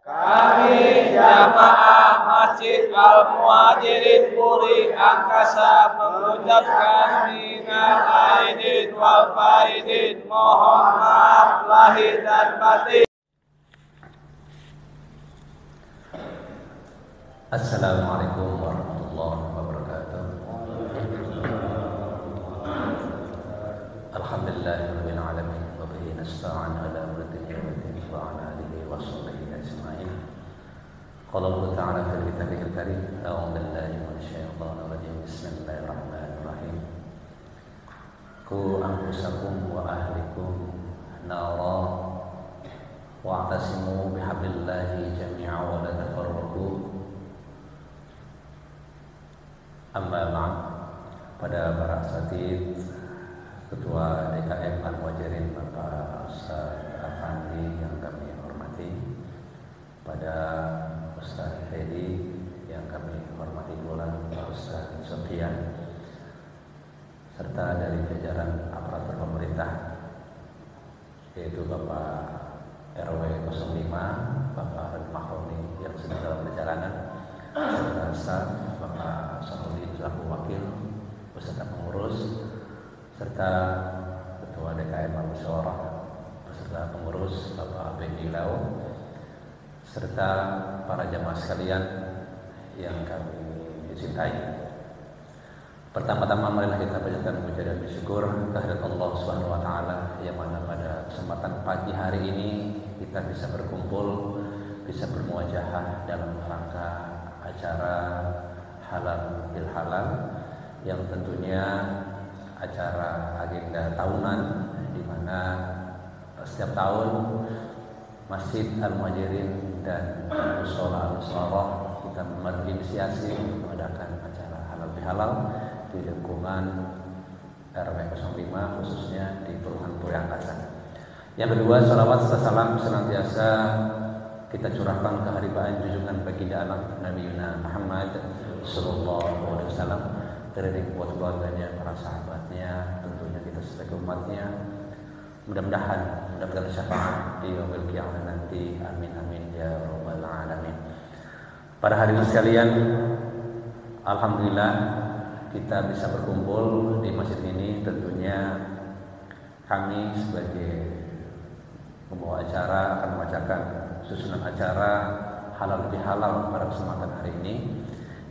Kami jamaah Masjid Al-Muhajirin Puri Angkasa mengucapkan minal aidin wal faidin, mohon maaf lahir dan batin. Assalamualaikum warahmatullahi wabarakatuh. Alhamdulillahirabbil alamin wa bihi nasta'in ala umuri dunya wa ala alihi wa sahbihi ajma'in. Qala Allah ta'ala fil kitabihil karim, a'udzu billahi minasy syaithanir rajim. Bismillahirrahmanirrahim. Qu anfusakum wa ahlikum nara wa'tasimu bihablillahi jami'an wa la tafarraqu. Amma ba'd. Pada para asatidz, Ketua DKM Al-Muhajirin Bapak Ustaz Afandi yang kami hormati, pada Ustaz Hedi yang kami hormati pula, Pak Ustaz Sofian, serta dari jajaran aparatur pemerintah, yaitu Bapak RW 05, Bapak Arif Mahroni yang sedang dalam perjalanan, serta staf Bapak Samuddin selaku wakil beserta pengurus, serta Ketua DKM Al-Musyawarah beserta pengurus Bapak Bendi Lau, serta para jamaah sekalian yang kami cintai. Pertama-tama marilah kita panjatkan puja dan syukur kehadirat Allah Subhanahu wa taala yang mana pada kesempatan pagi hari ini kita bisa berkumpul, bisa bermuajahah dalam rangka acara halal bil halal yang tentunya acara agenda tahunan di mana setiap tahun Masjid Al-Muhajirin dan Mushola Al-Musharrah kita berinisiasi mengadakan acara halal bil halal di lingkungan RW 05 khususnya di Perumahan Puri Angkasa. Yang kedua, salawat serta salam senantiasa kita curahkan keharibaan junjungan baginda anak Nabi Muhammad sallallahu alaihi wasallam, dari buat keluarganya, para sahabatnya, tentunya kita sebagai umatnya. Mudah-mudahan mendapatkan syafaat di yaumil qiyamah nanti. Amin amin ya rabbal alamin. Pada hari ini sekalian, alhamdulillah kita bisa berkumpul di masjid ini. Tentunya kami sebagai pembawa acara akan membacakan susunan acara halal bihalal pada kesempatan hari ini.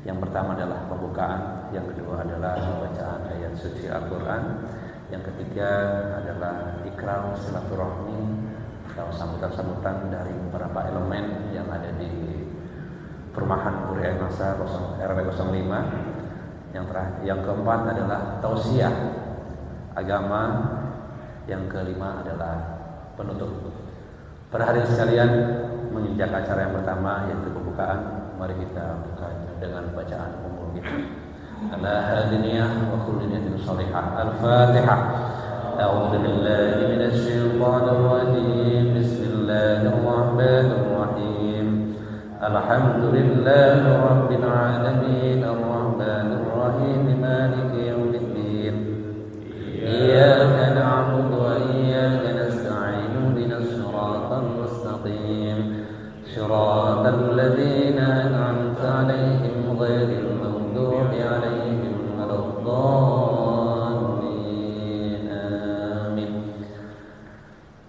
Yang pertama adalah pembukaan, yang kedua adalah bacaan ayat suci Al-Quran, yang ketiga adalah ikram silaturahmi atau sambutan-sambutan dari beberapa elemen yang ada di Perumahan Puri Angkasa RW 05. Yang keempat adalah tausiah agama, yang kelima adalah penutup. Pada hari sekalian, menginjak acara yang pertama yaitu pembukaan, mari kita buka dengan bacaan umum kita. Ala hadiniyah wa kulli niyatin shalihah. Al-Fatihah. A'udzu billahi minasy syaithanir rajim. Bismillahirrahmanirrahim. Alhamdulillahi rabbil alamin. Arrahmanir rahim. Maliki yaumiddin. Iyyaka na'budu wa iyyaka nasta'in. Ihdinas siratal mustaqim. Shiratal ladzina an'amta 'alaihim ghairil maghdubi 'alaihim waladdallin. Amin.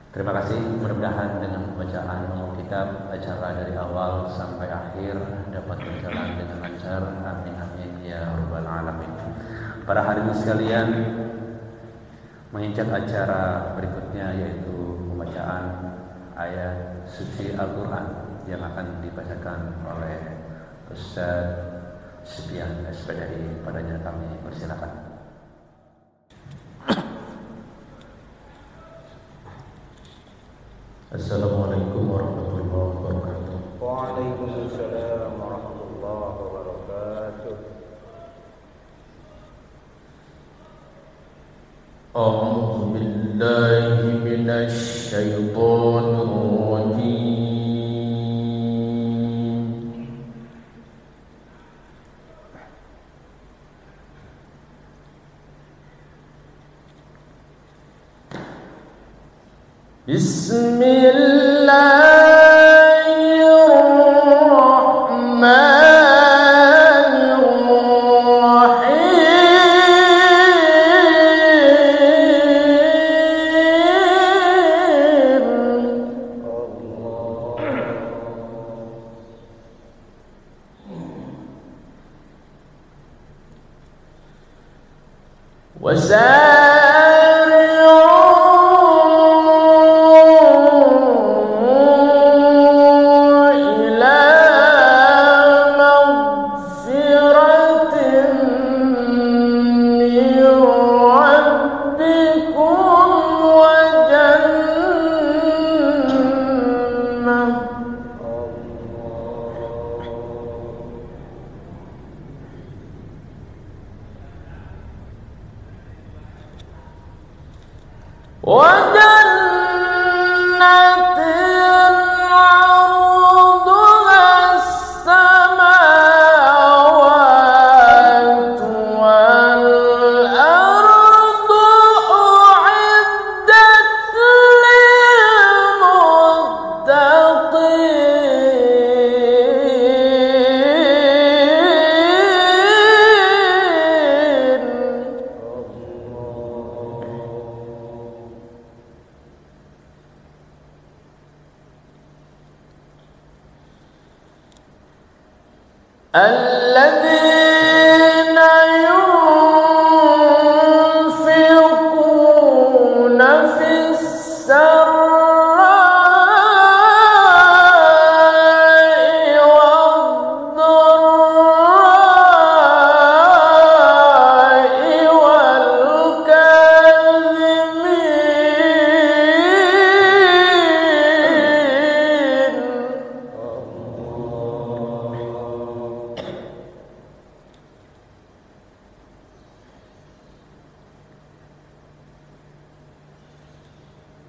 Terima kasih. Mudah-mudahan dengan pembacaan umum kitab, acara dari awal sampai akhir dapat berjalan dengan lancar. Amin amin ya rabbal alamin. Para hadirin sekalian, menginjak acara berikutnya yaitu pembacaan ayat suci Al-Quran yang akan dibacakan oleh Ustaz Sufyan SPDI. Padanya kami persilakan. Assalamualaikum warahmatullahi wabarakatuh. Waalaikumsalam warahmatullahi wabarakatuh. A'udzu billahi minasy syaithanir rajim. Bismillahirrahmanirrahim. الذين ينفقون في السراء والضراء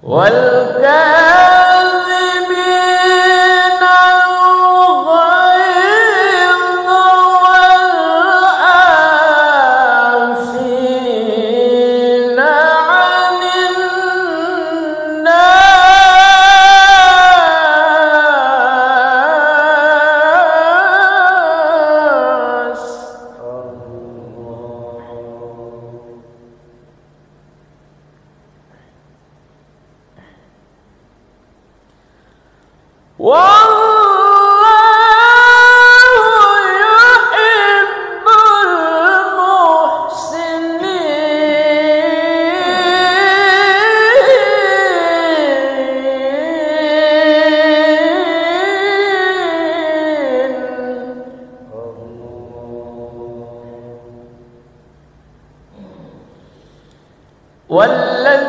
والكاظمين الغيظ والعافين عن الناس والله يحب المحسنين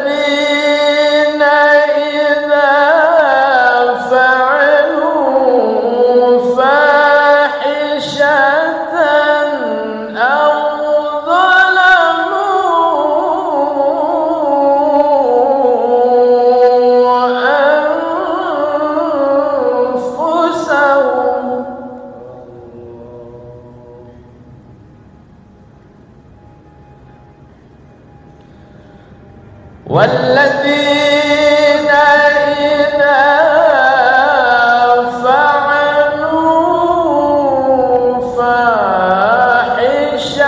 والذين إذا فعلوا فاحشة أو ظلموا أنفسهم والذين إذا فعلوا فاحشة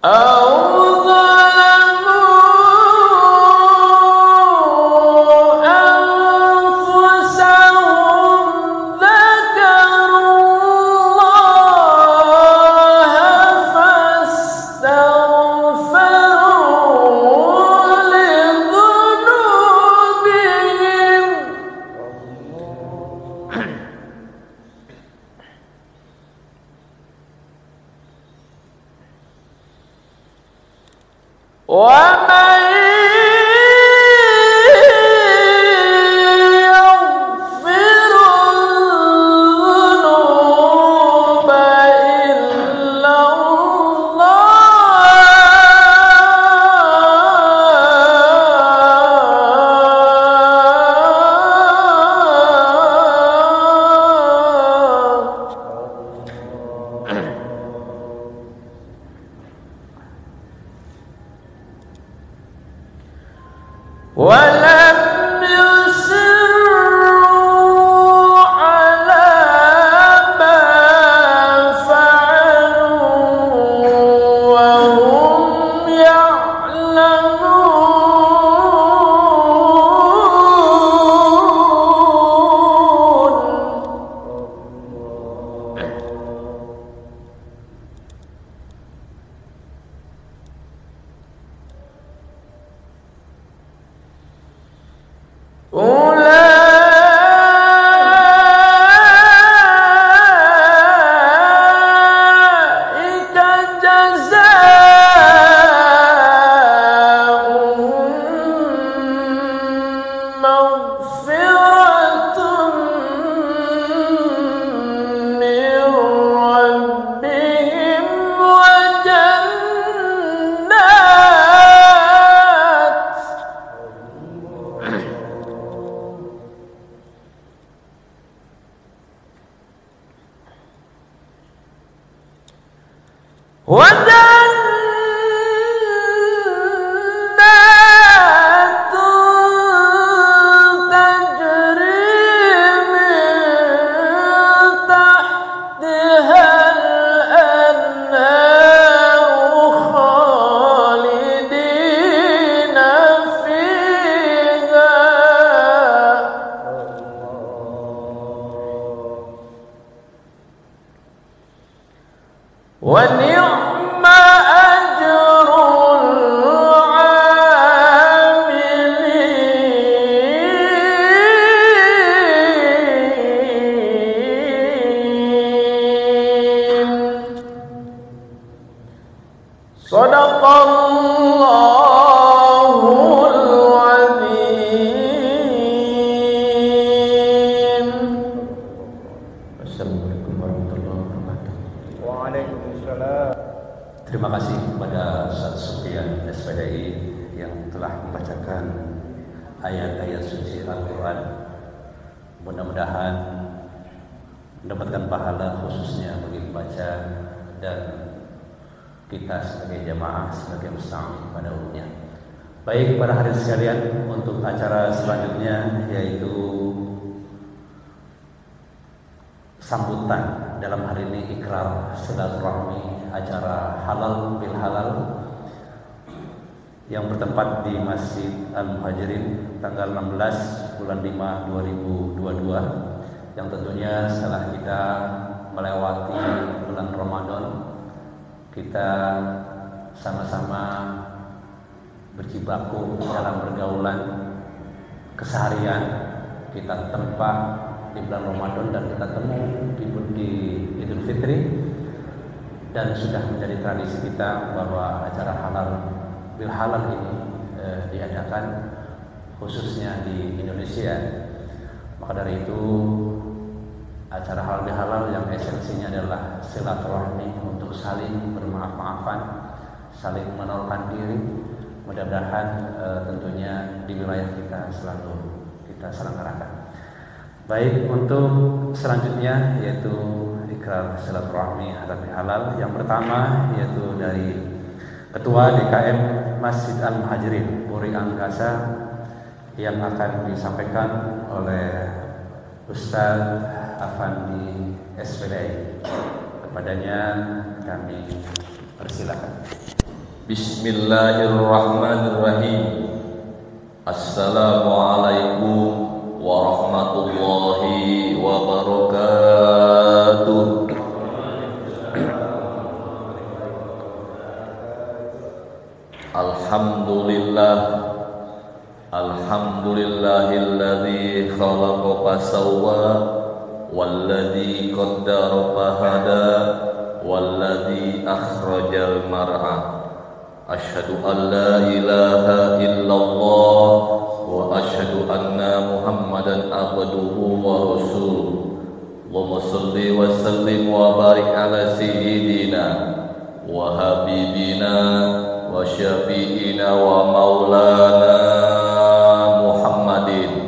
أو ظلموا أنفسهم ذكروا الله فاستغفروا لذنوبهم ومن يغفر الذنوب إلا الله ولم يصروا على ما yang telah membacakan ayat-ayat suci Al-Quran. Mudah-mudahan mendapatkan pahala khususnya bagi pembaca dan kita sebagai jamaah, sebagai mustami pada umumnya. Baik para hadirin sekalian, untuk acara selanjutnya yaitu sambutan, dalam hal ini ikrar silaturahmi acara halal bil halal yang bertempat di Masjid Al-Muhajirin tanggal 16 bulan 5 2022, yang tentunya setelah kita melewati bulan Ramadan, kita sama-sama berjibaku dalam pergaulan keseharian, kita tempat di bulan Ramadan dan kita temu di Idul Fitri, dan sudah menjadi tradisi kita bahwa acara halal bil halal ini diadakan khususnya di Indonesia. Maka dari itu acara halal bil halal yang esensinya adalah silaturahmi untuk saling bermaaf-maafan, saling menolongkan diri. Mudah-mudahan tentunya di wilayah kita selalu kita selenggarakan. Baik, untuk selanjutnya yaitu ikrar silaturahmi halal. Yang pertama yaitu dari Ketua DKM Masjid Al-Muhajirin Puri Angkasa yang akan disampaikan oleh Ustaz Afandi SPDI. Kepadanya kami persilakan. Bismillahirrahmanirrahim. Assalamualaikum warahmatullahi wabarakatuh. Alhamdulillahilladzi khalaqa fasawwa walladzi qaddara fahada walladzi akhrajal mar'a. Asyhadu an la ilaha illallah wa asyhadu anna Muhammadan abduhu wa rasuluh. Allahumma shalli wa sallim wa barik ala sayyidina wa habibina wa syafi'ina wa maulana Muhammadin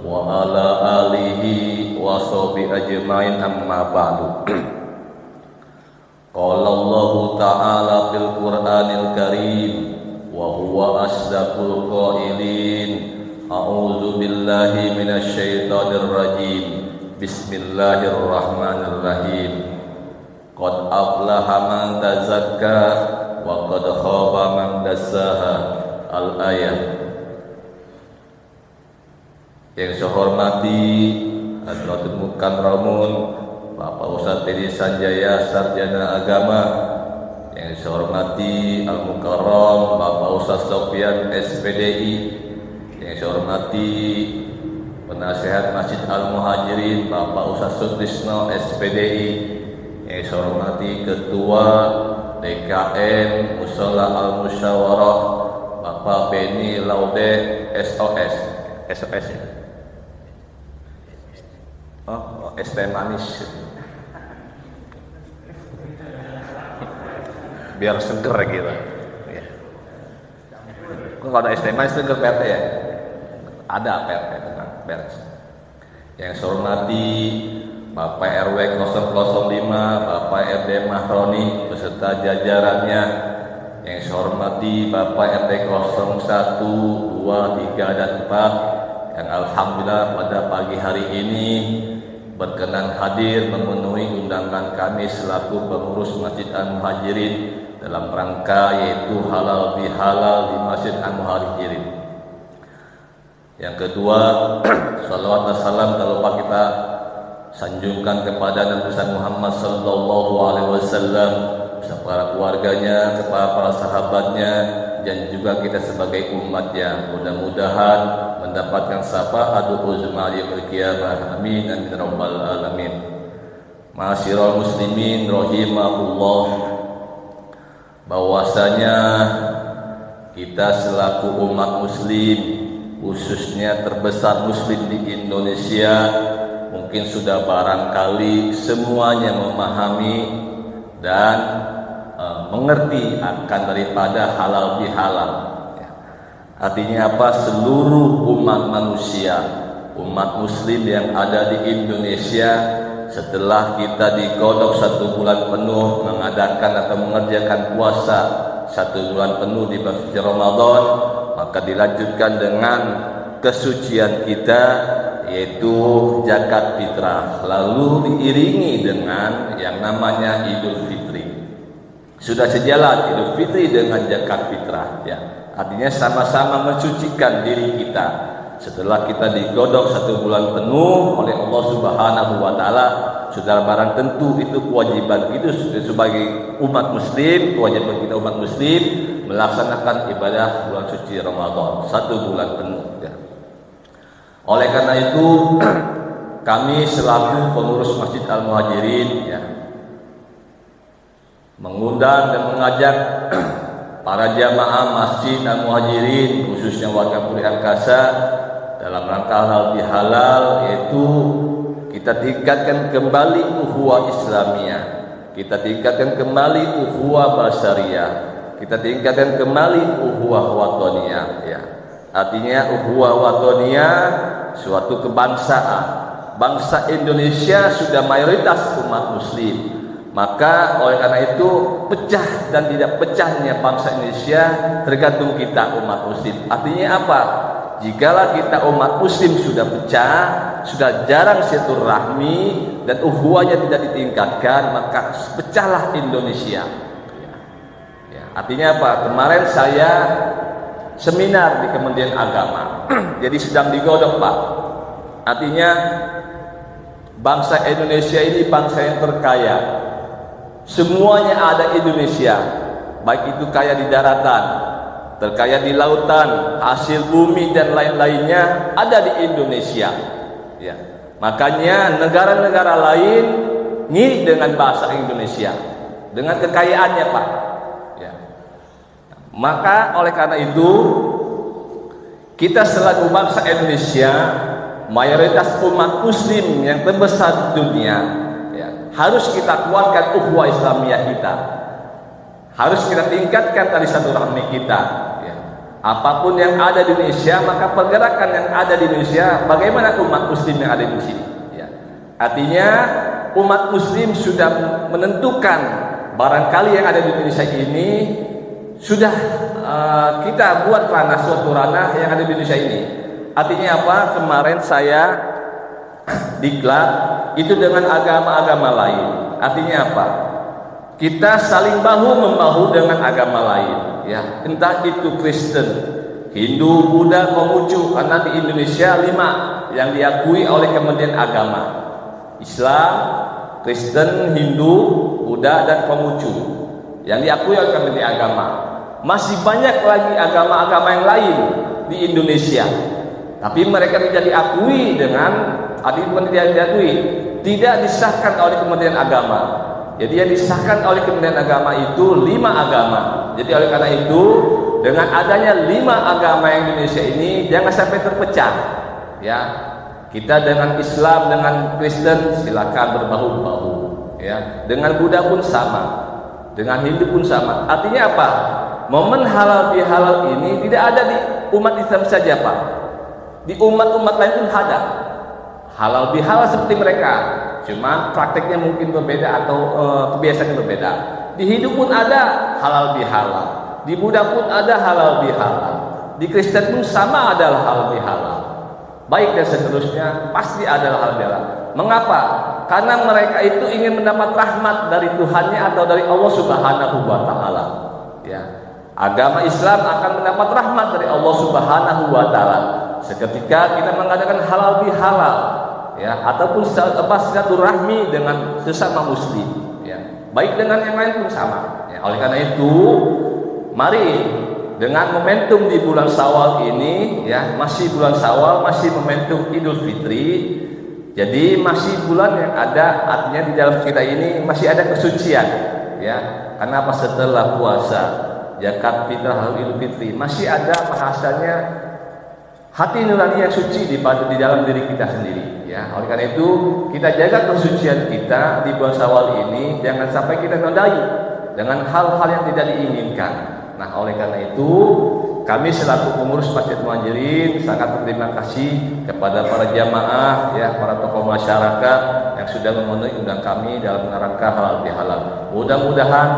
wa ala alihi wa sahbihi ajmain, amma ba'du. Qala Allah ta'ala fil Qur'anil Karim wa huwa asdaqul qailin. A'udzu billahi minasy syaithanir rajim. Bismillahirrahmanirrahim. Qad aflaha man tazakka wa qad khaba man dassaha. Al-ayat. Yang saya hormati Hadratul Mukarramun Bapak Ustadz Teddy Sanjaya, Sarjana Agama. Yang saya hormati Al-Mukarram Bapak Ustadz Sofyan SPDI. Yang saya hormati Penasehat Masjid Al-Muhajirin Bapak Ustadz Sutrisno SPDI. Yang saya hormati Ketua DKM Mushola Al-Musyawarah Bapak Beni Laude SOS ya? Oh, es teh manis biar seger gitu ya. Kalau ada es teh manis seger PRT ya? Ada PRT bukan beres. Yang saya hormati Bapak RW 005 Bapak RD Mahroni beserta jajarannya. Yang saya hormati Bapak RT 01, 2, 3 dan 4 yang alhamdulillah pada pagi hari ini berkenan hadir memenuhi undangan kami selaku pengurus Masjid Al-Muhajirin dalam rangka yaitu halal bihalal di Masjid Al-Muhajirin. Yang kedua, salawat dan salam tak lupa kita sanjungkan kepada Nabi Muhammad sallallahu alaihi wasallam beserta para keluarganya, kepada para sahabatnya, dan juga kita sebagai umatnya. Mudah-mudahan mendapatkan syafaat uzma yaumil qiyamah. Amin amin rabbal alamin. Ma'asyiral muslimin rahimakumullah, bahwasanya kita selaku umat muslim, khususnya terbesar muslim di Indonesia, mungkin sudah barangkali semuanya memahami dan mengerti akan daripada halal bihalal. Artinya apa? Seluruh umat manusia, umat muslim yang ada di Indonesia, setelah kita digodok 1 bulan penuh mengadakan atau mengerjakan puasa 1 bulan penuh di bulan suci Ramadan, maka dilanjutkan dengan kesucian kita, yaitu zakat fitrah, lalu diiringi dengan yang namanya Idul Fitri. Sudah sejalan Idul Fitri dengan zakat fitrah, ya. Artinya sama-sama mensucikan diri kita setelah kita digodok 1 bulan penuh oleh Allah Subhanahu wa taala. Sudah barang tentu itu kewajiban itu sebagai umat muslim, kewajiban kita umat muslim melaksanakan ibadah bulan suci Ramadan 1 bulan penuh, ya. Oleh karena itu kami selaku pengurus Masjid Al-Muhajirin, ya, mengundang dan mengajak para jamaah Masjid Al-Muhajirin, khususnya warga Puri Angkasa, dalam rangka halal bihalal, yaitu kita tingkatkan kembali ukhuwah Islamiyah, kita tingkatkan kembali ukhuwah Basariyah, kita tingkatkan kembali ukhuwah Watoniyah, ya. Artinya ukhuwah Watoniyah suatu kebangsaan. Bangsa Indonesia sudah mayoritas umat muslim, maka oleh karena itu pecah dan tidak pecahnya bangsa Indonesia tergantung kita umat muslim. Artinya apa? Jikalau kita umat muslim sudah pecah, sudah jarang silaturahmi dan ukhuwahnya tidak ditingkatkan, maka pecahlah Indonesia. Ya, artinya apa? Kemarin saya seminar di Kementerian Agama, jadi sedang digodok, Pak. Artinya bangsa Indonesia ini bangsa yang terkaya. Semuanya ada Indonesia, baik itu kaya di daratan, terkaya di lautan, hasil bumi dan lain-lainnya ada di Indonesia, ya. Makanya negara-negara lain ngiri dengan bahasa Indonesia, dengan kekayaannya, Pak, ya. Maka oleh karena itu kita selaku bangsa Indonesia, mayoritas umat muslim yang terbesar di dunia, ya, harus kita kuatkan ukhuwah Islamiyah kita, harus kita tingkatkan tali silaturahmi kita, ya. Apapun yang ada di Indonesia, maka pergerakan yang ada di Indonesia, bagaimana umat muslim yang ada di sini, ya. Artinya umat muslim sudah menentukan barangkali yang ada di Indonesia ini sudah kita buat ranah, suatu ranah yang ada di Indonesia ini. Artinya apa? Kemarin saya diklat itu dengan agama-agama lain. Artinya apa? Kita saling bahu-membahu dengan agama lain, ya. Entah itu Kristen, Hindu, Buddha, Konghucu, karena di Indonesia 5 yang diakui oleh Kementerian Agama: Islam, Kristen, Hindu, Buddha, dan Konghucu yang diakui oleh Kementerian Agama. Masih banyak lagi agama-agama yang lain di Indonesia, tapi mereka tidak diakui dengan bukan tidak diakui, tidak disahkan oleh Kementerian Agama. Jadi yang disahkan oleh Kementerian Agama itu 5 agama. Jadi oleh karena itu dengan adanya 5 agama yang Indonesia ini jangan sampai terpecah, ya. Kita dengan Islam, dengan Kristen silakan berbahu-bahu, ya. Dengan Buddha pun sama, dengan Hindu pun sama. Artinya apa? Momen halal bihalal ini tidak ada di umat Islam saja, Pak. Di umat-umat lain pun ada halal bihalal seperti mereka, cuma prakteknya mungkin berbeda atau kebiasaan berbeda. Di Hindu pun ada halal bihalal, di Buddha pun ada halal bihalal, di Kristen pun sama adalah halal bihalal, baik dan seterusnya pasti adalah halal bihalal. Mengapa? Karena mereka itu ingin mendapat rahmat dari Tuhannya atau dari Allah Subhanahu wa taala, ya. Agama Islam akan mendapat rahmat dari Allah Subhanahu wa taala seketika kita mengadakan halal bihalal, ya, ataupun silaturahmi dengan sesama muslim, ya, baik dengan yang lain pun sama, ya. Oleh karena itu mari dengan momentum di bulan Syawal ini, ya, masih bulan Syawal, masih momentum Idul Fitri, jadi masih bulan yang ada, artinya di dalam kita ini masih ada kesucian, ya. Kenapa? Setelah puasa, zakat fitrah, Idul Fitri, masih ada bahasanya hati nurani yang suci di dalam diri kita sendiri, ya. Oleh karena itu kita jaga kesucian kita di bulan Syawal ini, jangan sampai kita nodai dengan hal-hal yang tidak diinginkan. Nah, oleh karena itu kami selaku pengurus Masjid Muhajirin sangat berterima kasih kepada para jamaah, ya, para tokoh masyarakat yang sudah memenuhi undang kami dalam rangka halal bihalal. Mudah-mudahan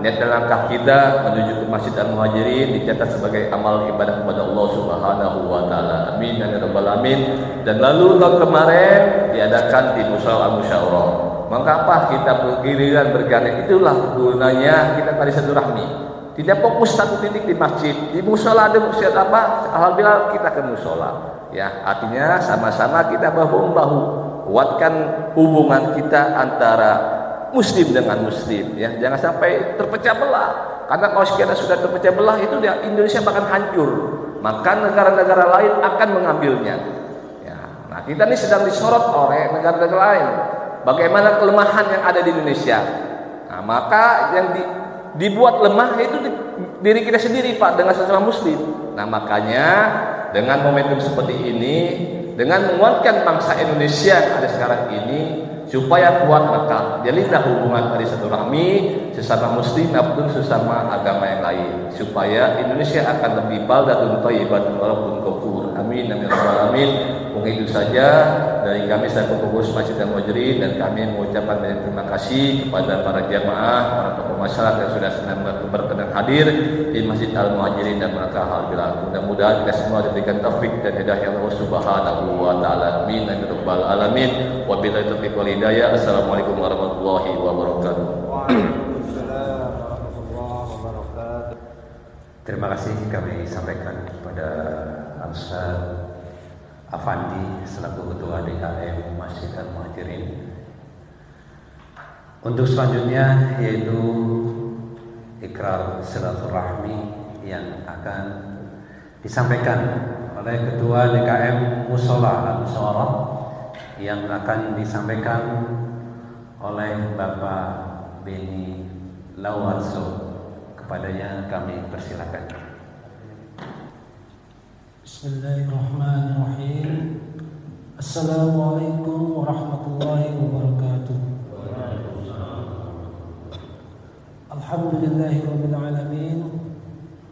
niat dan langkah kita menuju ke Masjid Al-Muhajirin dicatat sebagai amal ibadah kepada Allah Subhanahu wa taala. Amin ya rabbal alamin. Dan lalu tahun kemarin diadakan di Musyawarah Musyawarah. Mengapa kita bergiliran bergandeng? Itulah gunanya kita tadi silaturahmi. Tidak fokus satu titik di masjid, di musola ada maksiat apa? Alhamdulillah kita ke musola. Ya, artinya sama-sama kita bahu-bahu kuatkan hubungan kita antara muslim dengan muslim. Ya, jangan sampai terpecah belah. Karena kalau kita sudah terpecah belah itu Indonesia bahkan hancur. Maka negara-negara lain akan mengambilnya. Ya, nah kita ini sedang disorot oleh negara-negara lain. Bagaimana kelemahan yang ada di Indonesia? Nah, maka yang dibuat lemah itu diri kita sendiri, Pak, dengan sesama muslim. Nah, makanya dengan momentum seperti ini, dengan menguatkan bangsa Indonesia yang ada sekarang ini, supaya kuat maka jalinlah hubungan tali silaturahmi sesama muslim maupun sesama agama yang lain, supaya Indonesia akan lebih baldatun thayyibatun walaupun kufur. Amin amin alamin. Mungkin itu saja dari kami selaku pengurus Masjid Al-Muhajirin, dan kami mengucapkan terima kasih kepada para jamaah, para tokoh masyarakat yang sudah senang berkenan hadir di Masjid Al-Muhajirin dan mereka hal bilal. Mudah-mudahan kita semua diberikan taufik dan hidayah Allah Subhanahu wa taala. Amin ya rabbal alamin. Wabillahi taufiq wal hidayah. Assalamualaikum warahmatullahi wabarakatuh. Waalaikumsalam warahmatullahi wabarakatuh. Terima kasih kami sampaikan kepada Ansar Afandi selaku Ketua DKM Masjid Al-Muhajirin. Untuk selanjutnya yaitu ikrar silaturahmi yang akan disampaikan oleh Ketua DKM Mushola Al-Musyawarah, yang akan disampaikan oleh Bapak Beni Lawarso. Kepadanya kami persilakan. Bismillahirrahmanirrahim. Assalamualaikum warahmatullahi wabarakatuh. Alhamdulillahirabbil alamin.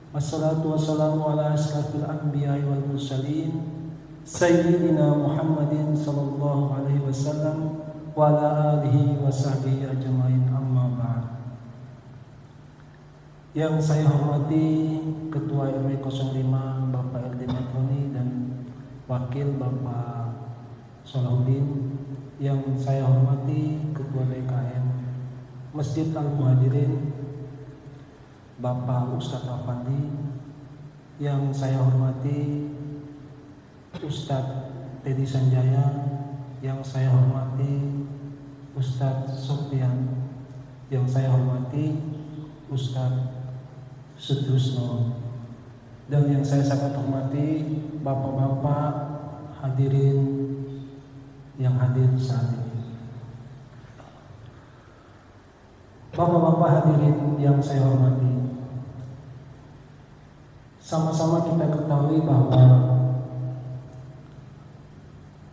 Wassalatu wassalamu ala asyrafil anbiya'i wal mursalin sayyidina Muhammadin sallallahu alaihi wasallam wa ala alihi wa sahbihi ajmain, amma ba'd. Yang saya hormati Ketua RW 05 Bapak RD Matroni dan Wakil Bapak Salahuddin, yang saya hormati Ketua DKM Masjid Al-Muhajirin Bapak Ustadz Afandi, yang saya hormati Ustadz Teddy Sanjaya, yang saya hormati Ustadz Sofyan, yang saya hormati Ustadz Sudrusno, dan yang saya sangat hormati bapak-bapak hadirin yang hadir saat ini. Bapak-bapak hadirin yang saya hormati, sama-sama kita ketahui bahwa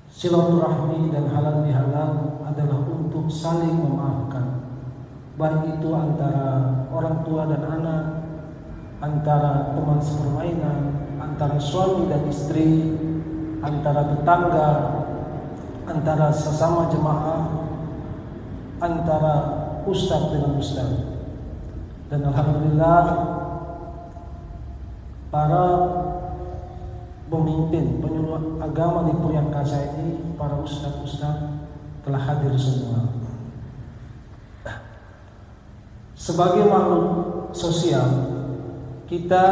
silaturahmi dan halal bihalal adalah untuk saling memaafkan, baik itu antara orang tua dan anak, antara teman sepermainan, antara suami dan istri, antara tetangga, antara sesama jemaah, antara ustadz dengan ustadz. Dan alhamdulillah para pemimpin penyuluh agama di Purwakarta ini, para ustadz-ustadz telah hadir semua. Sebagai makhluk sosial, kita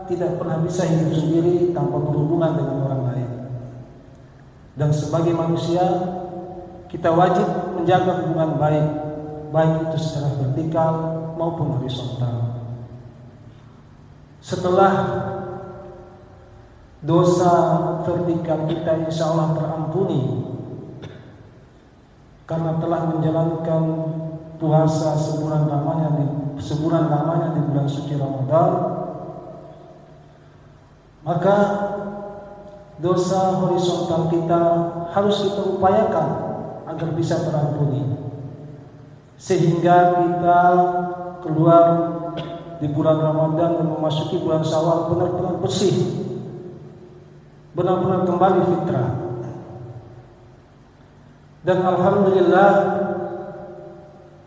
tidak pernah bisa hidup sendiri tanpa berhubungan dengan orang lain. Dan sebagai manusia, kita wajib menjaga hubungan baik itu secara vertikal maupun horizontal. Setelah dosa vertikal kita insya Allah terampuni karena telah menjalankan puasa sebulan lamanya di bulan suci Ramadan, maka dosa horizontal kita harus kita upayakan agar bisa terampuni, sehingga kita keluar di bulan Ramadan dan memasuki bulan Syawal benar-benar bersih, benar-benar kembali fitrah. Dan alhamdulillah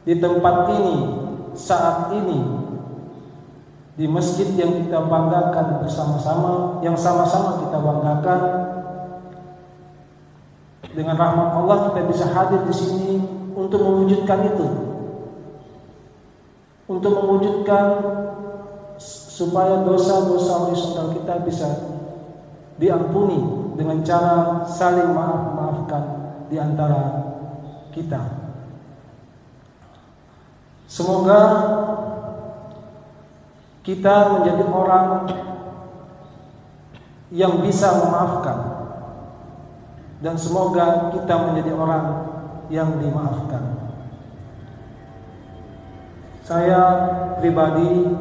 di tempat ini, saat ini, di masjid yang kita banggakan bersama-sama, yang sama-sama kita banggakan, dengan rahmat Allah kita bisa hadir di sini untuk mewujudkan itu, untuk mewujudkan supaya dosa-dosa horizontal kita bisa diampuni dengan cara saling maaf-maafkan di antara kita. Semoga kita menjadi orang yang bisa memaafkan, dan semoga kita menjadi orang yang dimaafkan. Saya pribadi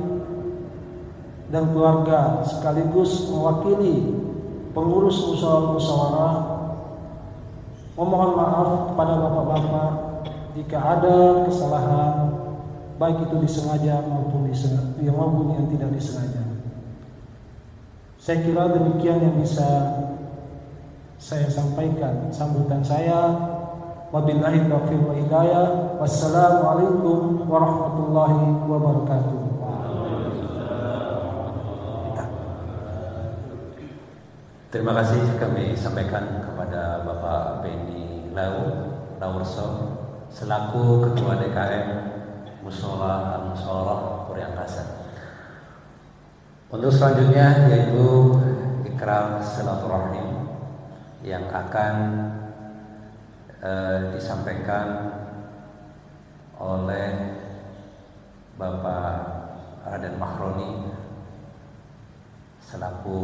dan keluarga sekaligus mewakili pengurus musyawarah memohon maaf kepada bapak-bapak jika ada kesalahan, baik itu disengaja maupun yang tidak disengaja. Saya kira demikian yang bisa saya sampaikan sambutan saya. Wabillahi taufiq wa hidayah. Wassalamualaikum warahmatullahi wabarakatuh. Terima kasih kami sampaikan kepada Bapak Benny Laurso selaku Ketua DKM Mushola Al-Musyawarah Puriangkasa. Untuk selanjutnya yaitu ikrar silaturahim yang akan disampaikan oleh Bapak Raden Mahroni selaku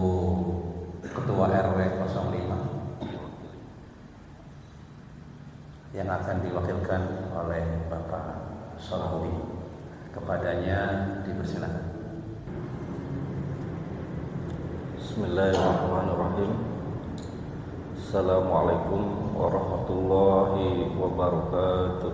Ketua RW 05 yang akan diwakilkan oleh Bapak Solahuddin. Kepadanya dipersilakan. Bismillahirrahmanirrahim. Assalamualaikum warahmatullahi wabarakatuh.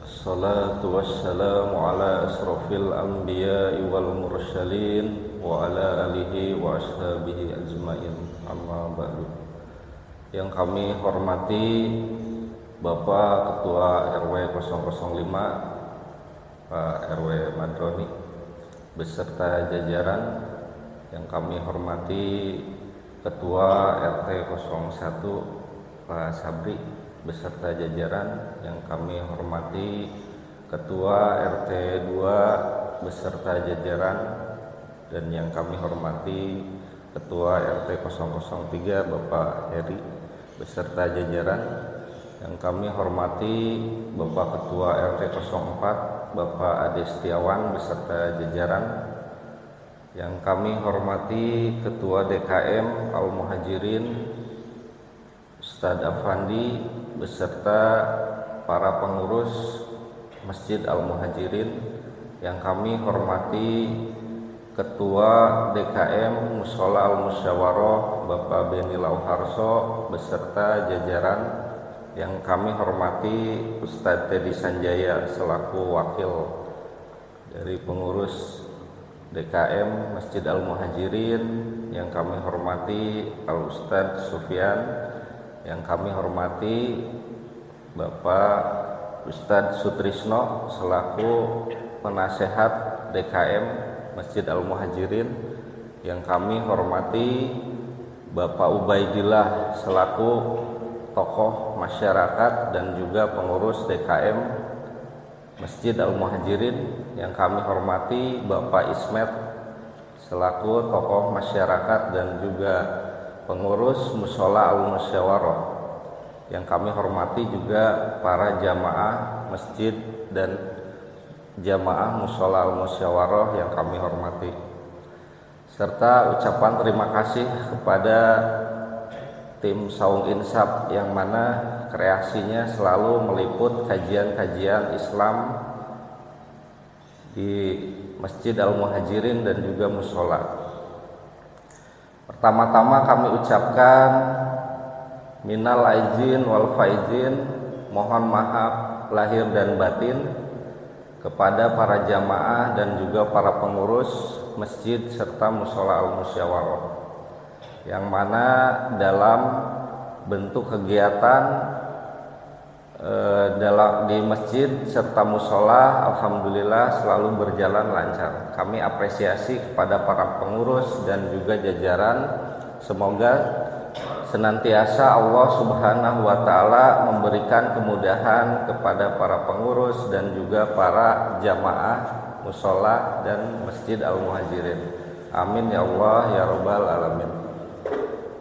Assalatu wassalamu ala asrafil anbiya'i wal mursalin wa ala alihi wa ashabihi ajmain, amma ba'du. Yang kami hormati Bapak Ketua RW 005 Pak RW Madroni beserta jajaran, yang kami hormati Ketua RT 01 Pak Sabri beserta jajaran, yang kami hormati Ketua RT 2 beserta jajaran, dan yang kami hormati Ketua RT 003 Bapak Heri beserta jajaran, yang kami hormati Bapak Ketua RT 04 Bapak Ade Setiawan beserta jajaran, yang kami hormati Ketua DKM Al-Muhajirin Ustadz Afandi beserta para pengurus Masjid Al-Muhajirin, yang kami hormati Ketua DKM Mushola Al-Musyawarah Bapak Benny Lauharso beserta jajaran, yang kami hormati Ustadz Teddy Sanjaya selaku wakil dari pengurus DKM Masjid Al-Muhajirin, yang kami hormati Al-Ustadz Sufyan, yang kami hormati Bapak Ustadz Sutrisno selaku penasehat DKM Masjid Al-Muhajirin, yang kami hormati Bapak Ubaidillah selaku tokoh masyarakat dan juga pengurus DKM Masjid Al-Muhajirin, yang kami hormati Bapak Ismet selaku tokoh masyarakat dan juga pengurus Mushola Al-Musyawarah, yang kami hormati juga para jamaah masjid dan jamaah Mushola Al-Musyawarah yang kami hormati, serta ucapan terima kasih kepada tim Saung Insaf yang mana kreasinya selalu meliput kajian-kajian Islam di Masjid Al-Muhajirin dan juga mushola. Pertama-tama kami ucapkan minal aizin wal faizin, mohon maaf lahir dan batin kepada para jamaah dan juga para pengurus masjid serta musola al-musyawarah, yang mana dalam bentuk kegiatan di masjid serta musola alhamdulillah selalu berjalan lancar. Kami apresiasi kepada para pengurus dan juga jajaran, semoga senantiasa Allah Subhanahu wa taala memberikan kemudahan kepada para pengurus dan juga para jamaah musola dan Masjid Al-Muhajirin. Amin ya Allah ya Rabbal alamin.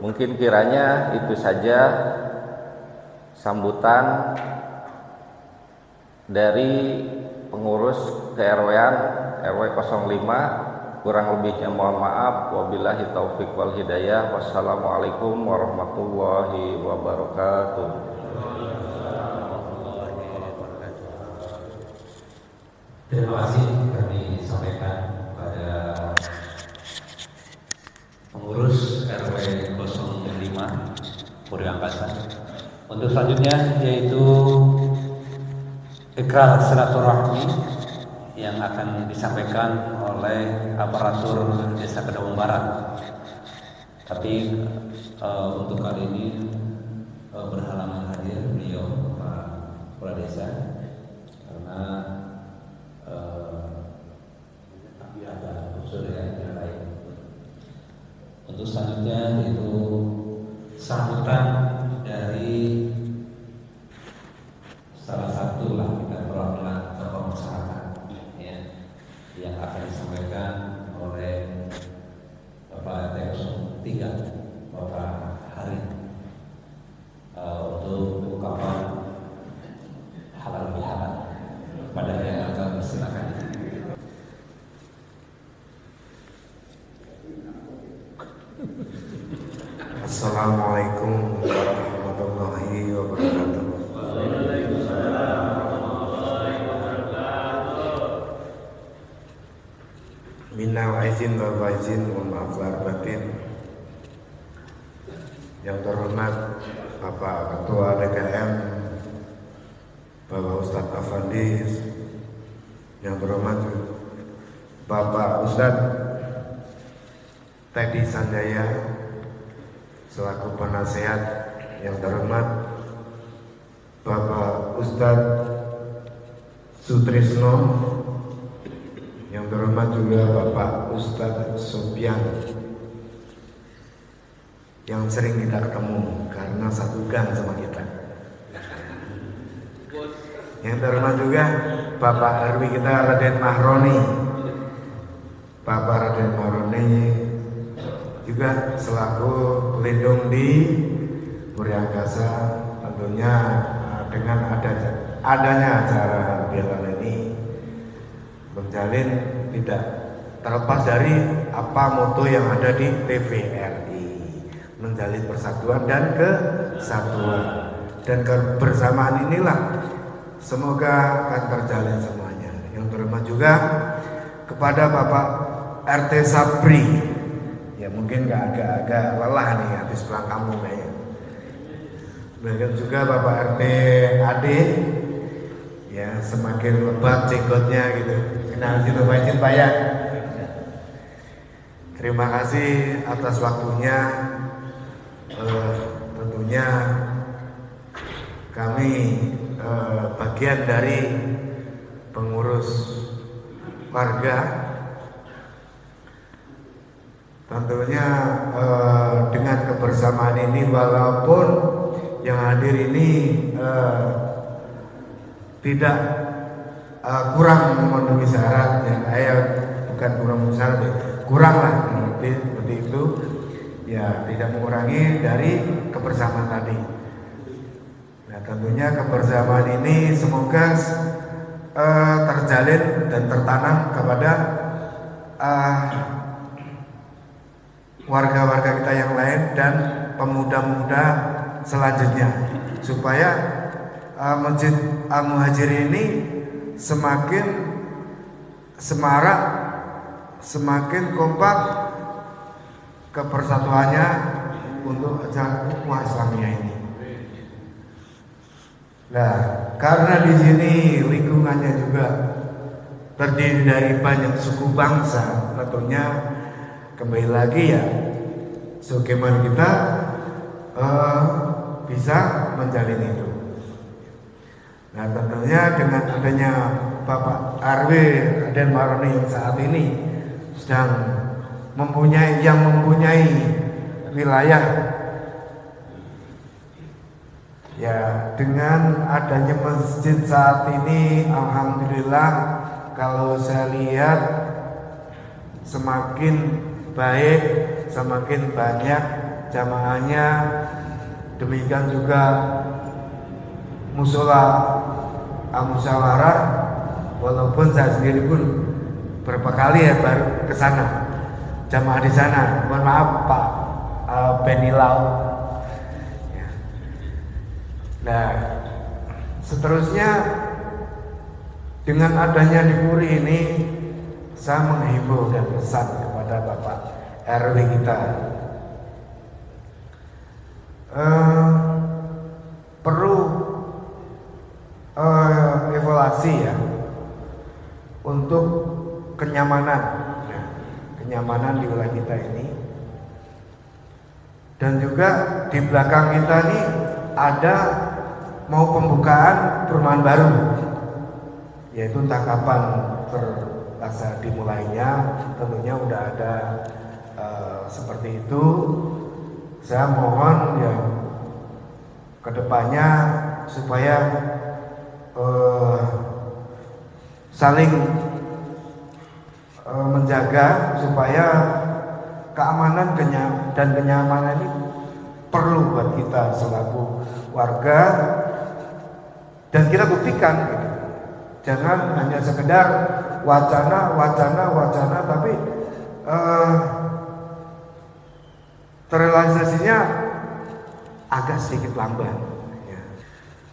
Mungkin kiranya itu saja sambutan dari pengurus ke-RW-an RW 05. Kurang lebihnya mohon maaf. Wabillahi taufik wal hidayah. Wassalamualaikum warahmatullahi wabarakatuh. Terima kasih kami sampaikan pada pengurus RW 05 Puri Angkasa. Untuk selanjutnya yaitu ikrar silaturahmi yang akan disampaikan oleh aparatur Desa Kedawung Barat. Tapi untuk kali ini berhalangan hadir beliau Pak Kepala Desa karena ada unsur yang lain. Untuk selanjutnya yaitu sambutan dari salah satu perwakilan tokoh masyarakat ya, yang akan disampaikan oleh Bapak RT 03 Bapak Hari untuk ungkapan halal bihalal. Pada yang akan silakan. Assalamualaikum warahmatullahi wabarakatuh. Minal aizin wal faizin, mohon maaf lahir batin. Yang terhormat Bapak Ketua DKM Bapak Ustadz Afandis, yang terhormat Bapak Ustadz Teddy Sanjaya selaku penasehat, yang terhormat Bapak Ustadz Sutrisno, yang terhormat juga Bapak Ustadz Sopyan yang sering kita ketemu karena satu gang sama kita. Yang terhormat juga Bapak Arwi kita Raden Mahroni. Bapak Raden Mahroni juga selaku pelindung di Puri Angkasa, tentunya dengan adanya acara biaran ini menjalin tidak terlepas dari apa moto yang ada di TVRI, menjalin persatuan dan kesatuan, dan kebersamaan inilah semoga akan terjalin semuanya. Yang terhormat juga kepada Bapak RT Sabri, ya mungkin agak lelah nih habis pulang kampung kayaknya. Bahkan juga Bapak RT Ade, ya semakin lebat jenggotnya gitu. Kenal situ Pak Pak ya. Terima kasih atas waktunya. Tentunya kami bagian dari pengurus warga, tentunya dengan kebersamaan ini, walaupun yang hadir ini tidak kurang memenuhi syarat, ya bukan kurang memenuhi syarat, kurang lah seperti itu, ya tidak mengurangi dari kebersamaan tadi. Nah tentunya kebersamaan ini semoga terjalin dan tertanam kepada warga-warga kita yang lain dan pemuda-pemuda selanjutnya, supaya Masjid Al-Muhajirin ini semakin semarak, semakin kompak kepersatuannya untuk acara ukhuwah Islamiyah ini. Nah, karena di sini lingkungannya juga terdiri dari banyak suku bangsa, tentunya kembali lagi ya, bagaimana kita bisa menjalin itu. Nah, tentunya dengan adanya Bapak RW Raden Mahroni yang saat ini sedang mempunyai wilayah, ya, dengan adanya masjid saat ini, alhamdulillah kalau saya lihat semakin baik, semakin banyak jamaahnya. Demikian juga musola musyawarah, walaupun saya sendiri pun berapa kali ya baru ke sana, jamaah di sana. Mohon maaf Pak Benilau. Ya. Nah, seterusnya dengan adanya di Puri ini, saya menghimbau dan pesan kepada Bapak RW kita, perlu evaluasi ya untuk kenyamanan, nah, kenyamanan di wilayah kita ini. Dan juga di belakang kita ini ada mau pembukaan perumahan baru, yaitu entah kapan dimulainya, tentunya udah ada seperti itu. Saya mohon ya kedepannya supaya saling menjaga supaya keamanan dan kenyamanan ini perlu buat kita selaku warga, dan kita buktikan gitu. Jangan hanya sekedar wacana tapi terrealisasinya agak sedikit lamban ya.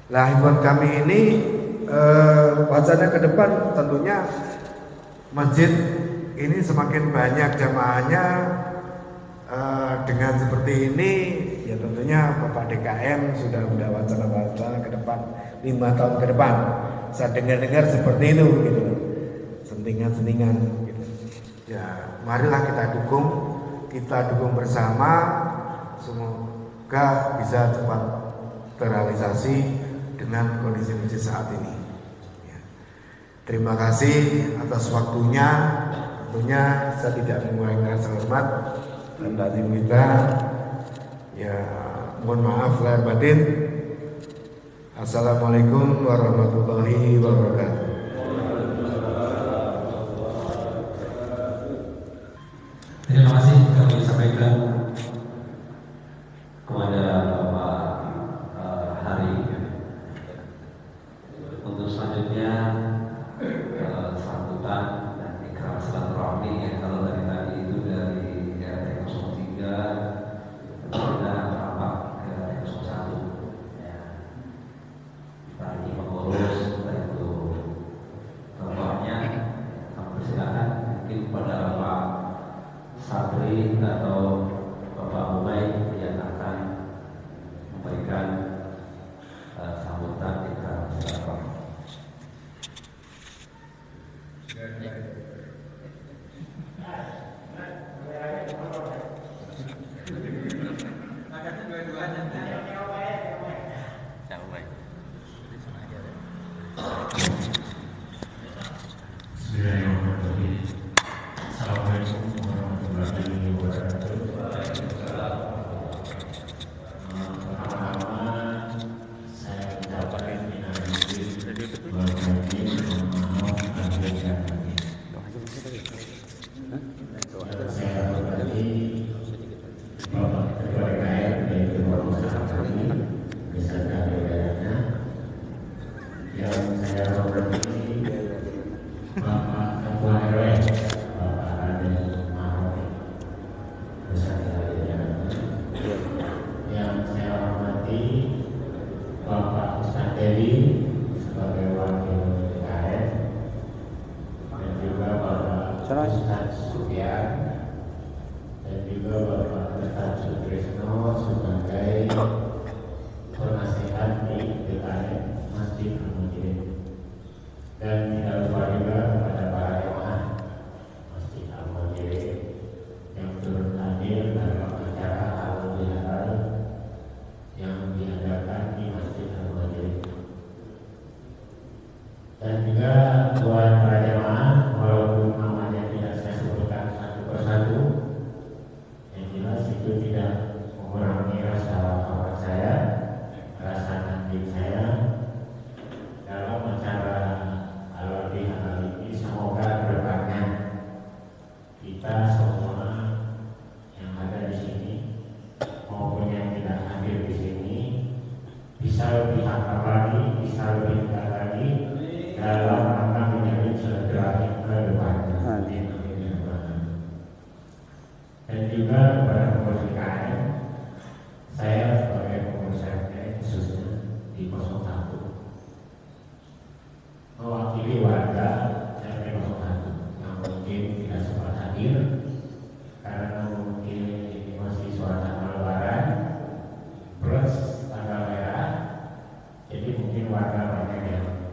Nah, himbauan kami ini wacana ke depan tentunya masjid ini semakin banyak jamaahnya, dengan seperti ini ya tentunya Bapak DKM sudah wacana-wacana ke depan 5 tahun ke depan. Saya dengar seperti itu gitu, sentingan gitu. Ya, marilah kita dukung bersama, semoga bisa cepat terrealisasi dengan kondisi masjid saat ini. Ya. Terima kasih atas waktunya. Tentunya saya tidak mengurangi rasa hormat dan takdim kita. Ya, mohon maaf lahir batin. Assalamualaikum warahmatullahi wabarakatuh. Terima kasih kami sampaikan kepada Bapak Hari. Untuk selanjutnya sambutan dan ikrar silaturahmi ya. Kalau tadi itu dari RT 03 kita rapat ke RT 01 ya. Tadi pengurus itu contohnya kami persilakan mungkin pada Bapak Sabri atau Bapak Umay yang akan memberikan sambutan kita silaturahmi. Penasehat di DKM Masjid Dan tidak lupa juga kepada para jemaah Masjid Al-Muhajirin yang turut hadir dalam acara halal yang diadakan di Masjid Al-Muhajirin. Dan juga buat para jemaah, walaupun namanya tidak saya sebutkan satu persatu, yang jelas itu tidak mengurangi rasa hormat saya, rasa nanti saya dalam acara halal ini. Semoga kedepannya kita semua yang ada di sini maupun yang tidak hadir di sini bisa lebih akrab lagi, bisa lebih dekat lagi dalam rangka menjadi silaturahim ke depannya. Dan juga kepada pengurus IKM, saya sebagai pengurus RT khususnya di 01 mewakili warga RT 01 yang mungkin tidak sempat hadir karena mungkin ini masih suasana lebaran plus tanggal merah, jadi mungkin warga banyak yang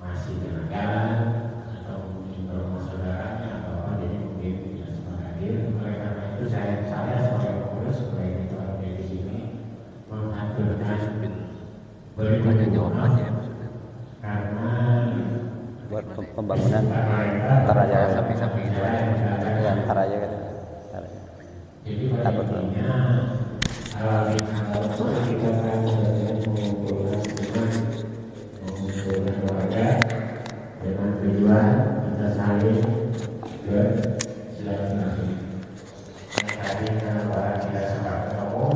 masih jalan-jalan atau mungkin berumah saudaranya atau apa, jadi mungkin tidak sempat hadir. Oleh karena itu saya sebagai pengurus, sebagai ketua RT di sini mengaturkan Banyak jawabannya ya, karena buat pembangunan antar aja sapi-sapi itu aja. ya, antar aja kan. jadi pada intinya halal itu kita akan mengumpulkan warga dengan tujuan kita saling bersilaturahmi. Yang tadinya lebaran tidak sempat ketemu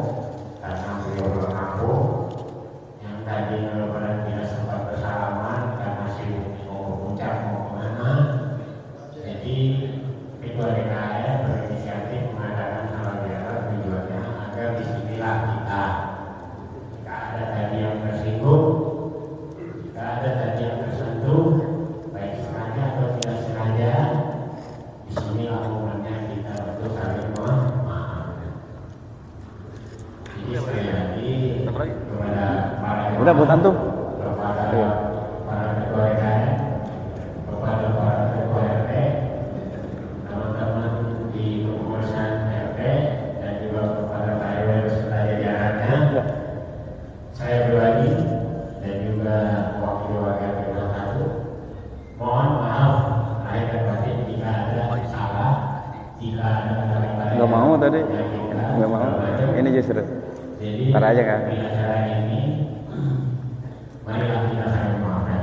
karena beliau belum mampu, yang tadinya lebaran tidak sempat bersalaman karena sibuk mau puncak mau kemana. Jadi ketua DKM berinisiatif mengadakan halal bihalal, tujuannya agar disinilah kita. Jika ada tadi yang tersinggung, jika ada tadi yang tersentuh, baik sengaja atau tidak sengaja, disinilah momennya kita untuk saling memaafkan. Jadi sekali lagi kepada para Udah buat antum. kepada para ketua DKM, kepada para ketua RT, teman-teman di kepengurusan RT, dan juga kepada Pak RW beserta jajarannya, saya pribadi dan juga wakil warga RT 01 mohon maaf lahir dan batin jika ada salah, jika ada kata-kata Nggak mau tadi, yang kita nggak mau. Ini justru. jadi Ntar aja kan. di acara ini marilah kita saling memaafkan.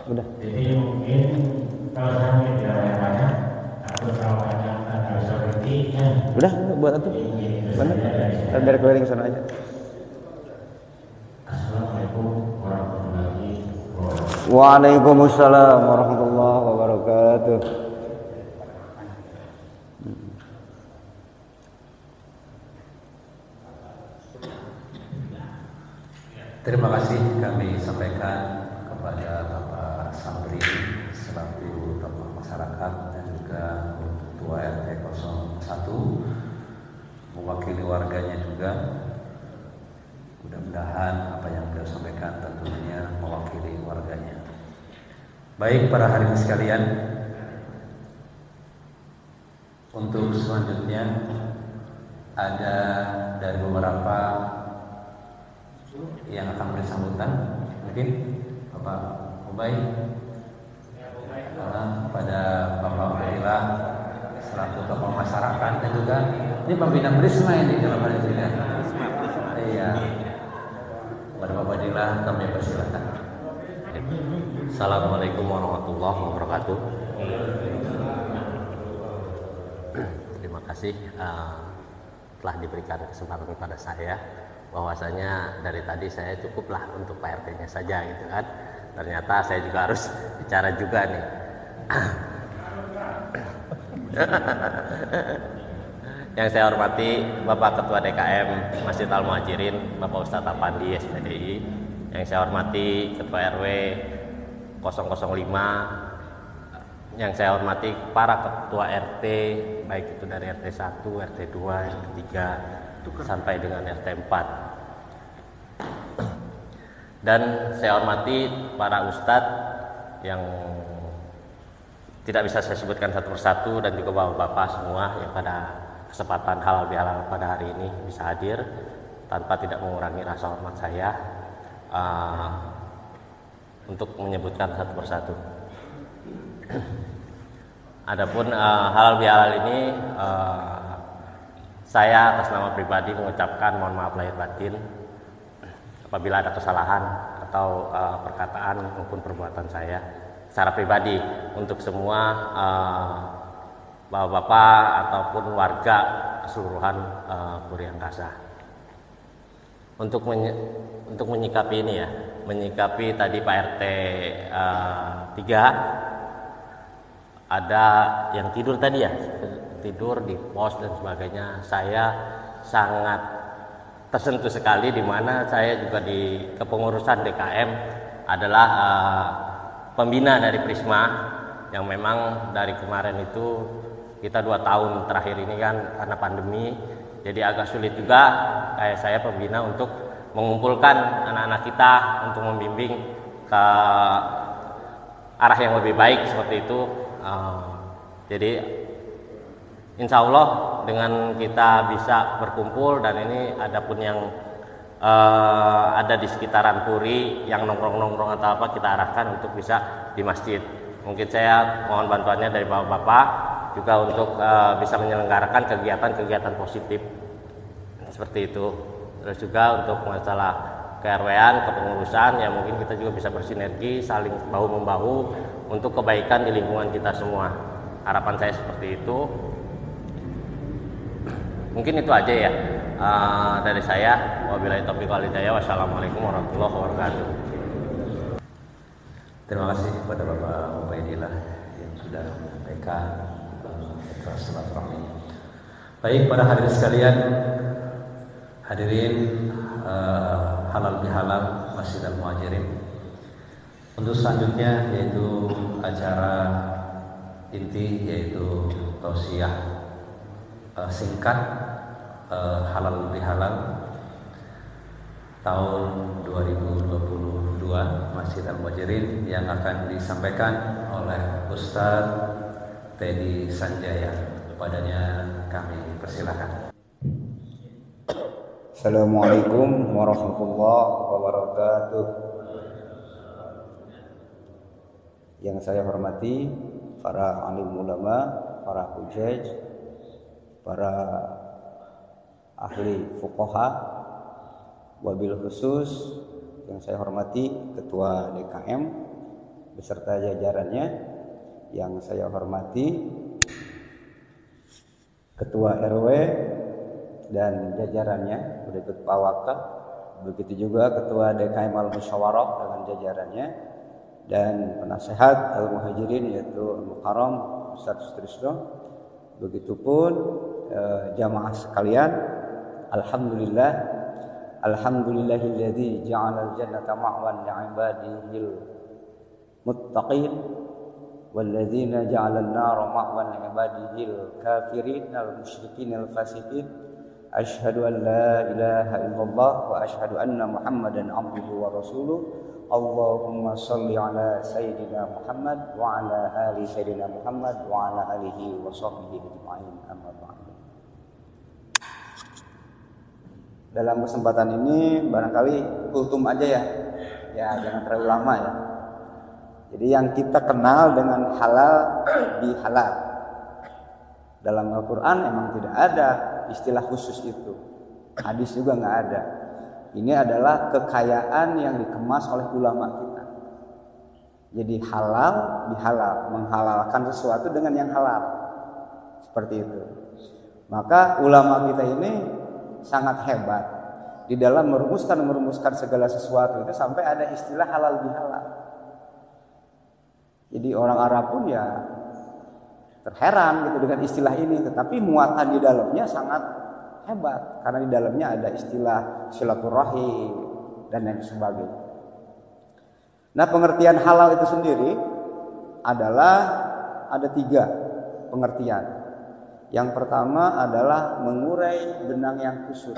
Udah. Jadi mungkin kalau sampai tidak banyak-banyak, atau kalau panjang tak bisa berhenti, ya. Udah buat antum. Bener. Kita dari keliling sana aja. Assalamualaikum warahmatullahi wabarakatuh. Waalaikumsalam warahmatullahi wabarakatuh. Terima kasih kami sampaikan kepada Bapak Samri selaku tokoh masyarakat dan juga Ketua RT 01 mewakili warganya juga. Mudah-mudahan apa yang beliau sampaikan tentunya mewakili warganya. Baik para hadirin sekalian, untuk selanjutnya ada dari beberapa yang akan beri sambutan, mungkin Bapak Ubay, pada Bapak Ubailah selaku tokoh masyarakat dan juga ini pembina Prisma ini dalam hal ini. Iya, pada Bapak Ubailah kami persilakan. Assalamualaikum warahmatullahi wabarakatuh. Terima kasih telah diberikan kesempatan kepada saya. Bahwasanya dari tadi saya cukuplah untuk Pak RT-nya saja gitu kan. Ternyata saya juga harus bicara juga nih. Yang saya hormati Bapak Ketua DKM Masjid Al-Muhajirin, Bapak Ustadz Apandi SPDI. Yang saya hormati Ketua RW 005. Yang saya hormati para Ketua RT, baik itu dari RT 1, RT 2, RT 3 sampai dengan RT 4. Dan saya hormati para ustadz yang tidak bisa saya sebutkan satu persatu, dan juga bapak-bapak semua yang pada kesempatan halal bihalal pada hari ini bisa hadir tanpa tidak mengurangi rasa hormat saya untuk menyebutkan satu persatu. Adapun halal bihalal ini saya atas nama pribadi mengucapkan mohon maaf lahir batin apabila ada kesalahan atau perkataan maupun perbuatan saya secara pribadi untuk semua bapak-bapak ataupun warga keseluruhan Puri Angkasa. Untuk menyikapi ini ya, menyikapi tadi Pak RT 3 ada yang tidur tadi ya, tidur di pos dan sebagainya. Saya sangat tersentuh sekali, di mana saya juga di kepengurusan DKM adalah pembina dari Prisma, yang memang dari kemarin itu kita 2 tahun terakhir ini kan karena pandemi, jadi agak sulit juga kayak saya pembina untuk mengumpulkan anak-anak kita untuk membimbing ke arah yang lebih baik seperti itu. Jadi insya Allah dengan kita bisa berkumpul, dan ini adapun yang ada di sekitaran Puri yang nongkrong-nongkrong atau apa, kita arahkan untuk bisa di masjid. Mungkin saya mohon bantuannya dari bapak-bapak juga untuk bisa menyelenggarakan kegiatan-kegiatan positif seperti itu. Terus juga untuk masalah ke-RW-an, kepengurusan, ya mungkin kita juga bisa bersinergi, saling bahu-membahu untuk kebaikan di lingkungan kita semua. Harapan saya seperti itu. Mungkin itu aja ya dari saya. Wabillahi taufiq wal hidayah. Wassalamualaikum warahmatullahi wabarakatuh. Terima kasih kepada Bapak Ubaidillah yang sudah menyampaikan silaturahmi. Baik, para hadirin sekalian, hadirin halal bihalal Masjid Al-Muhajirin. Untuk selanjutnya yaitu acara inti, yaitu tausiah singkat halal bihalal tahun 2022 Masjid Al-Muhajirin yang akan disampaikan oleh Ustadz Teddy Sanjaya. Kepadanya kami persilakan. Assalamualaikum warahmatullahi wabarakatuh. Yang saya hormati para alim ulama, para hujaj, para ahli fuqaha, wabil khusus yang saya hormati Ketua DKM beserta jajarannya, yang saya hormati Ketua RW dan jajarannya, berikut Pak Wakil, begitu juga Ketua DKM Al-Musyawarah dengan jajarannya, dan penasehat Al-Muhajirin yaitu Al-Mukarram Ustaz Sutrisno. Begitupun jamaah sekalian, alhamdulillahilladzi ja'alal jannata ma'wan li'ibadihil muttaqin walladzina ja'alan nara ma'wan li'ibadihil kafirin al-musyrikin al-fasiqin. Asyhadu an la ilaha illallah wa asyhadu anna Muhammadan abduhu wa rasuluh. Allahumma salli ala Sayyidina Muhammad wa ala ali Sayyidina Muhammad wa ala alihi wa sahbihi ajma'in, amma ba'du. Dalam kesempatan ini barangkali kultum aja ya jangan terlalu lama ya. Jadi yang kita kenal dengan halal bihalal, dalam Al-Quran memang tidak ada istilah khusus itu, hadis juga nggak ada. Ini adalah kekayaan yang dikemas oleh ulama kita. Jadi halal bihalal, menghalalkan sesuatu dengan yang halal, seperti itu. Maka ulama kita ini sangat hebat di dalam merumuskan segala sesuatu itu sampai ada istilah halal bihalal. Jadi orang Arab pun ya terheran gitu dengan istilah ini, tetapi muatan di dalamnya sangat hebat karena di dalamnya ada istilah silaturahim dan lain sebagainya. Nah, pengertian halal itu sendiri adalah ada 3 pengertian. Yang pertama adalah mengurai benang yang kusut.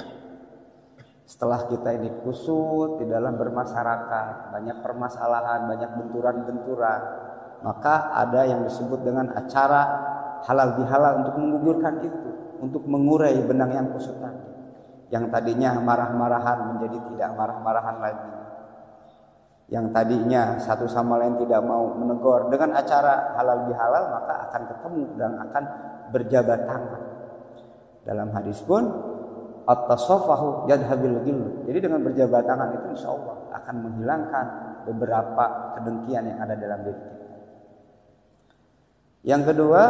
Setelah kita ini kusut di dalam bermasyarakat, banyak permasalahan, banyak benturan-benturan, maka ada yang disebut dengan acara halal bihalal untuk menggugurkan itu, untuk mengurai benang yang kusut tadi. Yang tadinya marah-marahan menjadi tidak marah-marahan lagi. Yang tadinya satu sama lain tidak mau menegur, dengan acara halal bihalal maka akan ketemu dan akan berjabat tangan. Dalam hadis pun at-tasafahu yadhabil ghil. Jadi dengan berjabat tangan itu insya Allah akan menghilangkan beberapa kedengkian yang ada dalam diri kita. Yang kedua,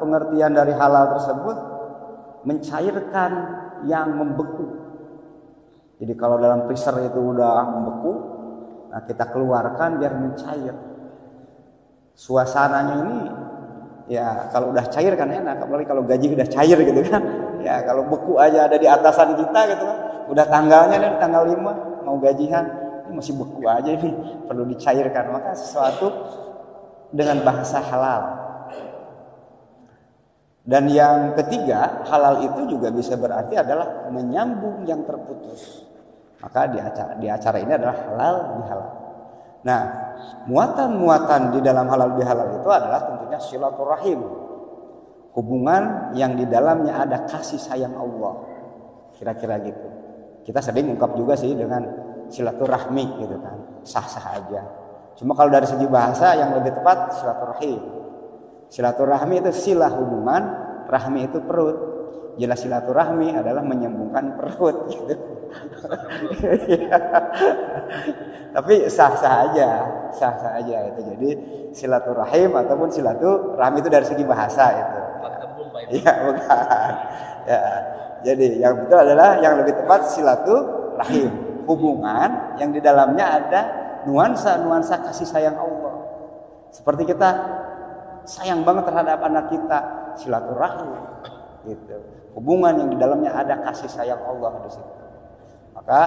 pengertian dari halal tersebut mencairkan yang membeku. Jadi kalau dalam freezer itu udah membeku, nah kita keluarkan biar mencair. Suasananya ini ya kalau udah cair kan enak, apalagi kalau gaji udah cair gitu kan. Ya kalau beku aja ada di atasan kita gitu kan. Udah tanggalnya nih tanggal 5 mau gajian, ini masih beku aja ini, perlu dicairkan. Maka sesuatu dengan bahasa halal. Dan yang ketiga, halal itu juga bisa berarti adalah menyambung yang terputus. Maka di acara ini adalah halal bihalal. Nah, muatan-muatan di dalam halal bihalal itu adalah tentunya silaturahim. Hubungan yang di dalamnya ada kasih sayang Allah. Kira-kira gitu. Kita sering ungkap juga sih dengan silaturahmi gitu kan. Sah-sah aja. Cuma kalau dari segi bahasa yang lebih tepat silaturahim. Silaturahmi itu silah hubungan, rahmi itu perut. Jelas silaturahmi adalah menyambungkan perut gitu. Tapi sah-sah aja itu. Jadi silaturahim ataupun silaturahmi itu dari segi bahasa itu. Iya, bukan. Ya. Jadi yang betul adalah yang lebih tepat silaturahim, hubungan yang di dalamnya ada nuansa-nuansa kasih sayang Allah. Seperti kita sayang banget terhadap anak kita, silaturahim gitu. Hubungan yang di dalamnya ada kasih sayang Allah di situ. Maka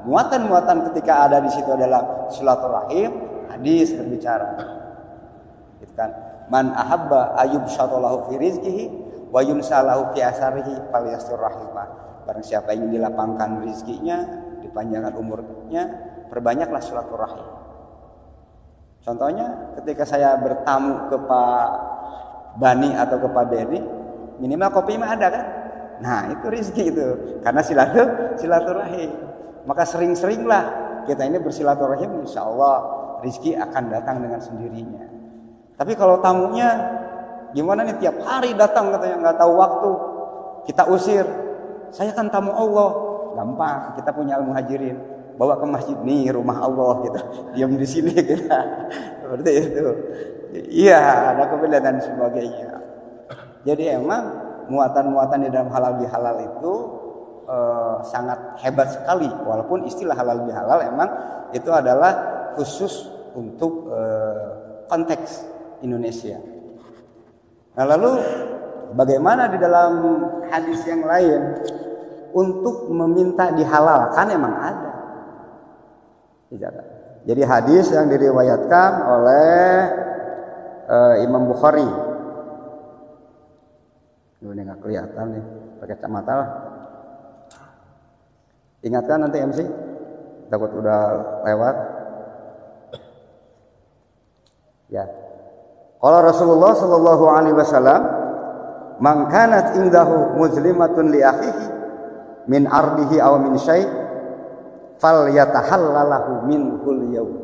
muatan-muatan ketika ada di situ adalah silaturahim, hadis berbicara. Gitu kan? Man ahabba ayyub syatalahu fi rizqihi wa yumsalahu fi asarihi falyastur rahimah. Barang siapa ingin dilapangkan rizkinya, dipanjangkan umurnya, perbanyaklah silaturahim. Contohnya ketika saya bertamu ke Pak Bani atau ke Pak Beni, minimal kopi mah ada kan? Nah itu rizki itu, karena silaturahim. Maka sering-seringlah kita ini bersilaturahim, insya Allah rizki akan datang dengan sendirinya. Tapi kalau tamunya gimana nih, tiap hari datang katanya nggak tahu waktu, kita usir. Saya kan tamu Allah, gampang. Kita punya al-muhajirin, bawa ke masjid, nih rumah Allah gitu. Diam di sini kita, seperti itu. Iya, ada kebenaran dan sebagainya. Jadi emang muatan-muatan di dalam halal bihalal itu sangat hebat sekali. Walaupun istilah halal bihalal emang itu adalah khusus untuk konteks Indonesia. Nah lalu bagaimana di dalam hadis yang lain untuk meminta dihalalkan? Emang ada. Jadi hadis yang diriwayatkan oleh Imam Bukhari. Ini nggak kelihatan nih, pakai kacamata lah. Ingatkan nanti MC, takut udah lewat. Ya. Qala Rasulullah sallallahu alaihi wasallam, "Man kanat indahu muzlimatun li akhihi min ardihi aw min syai' falyatahallalahu minhul yaum."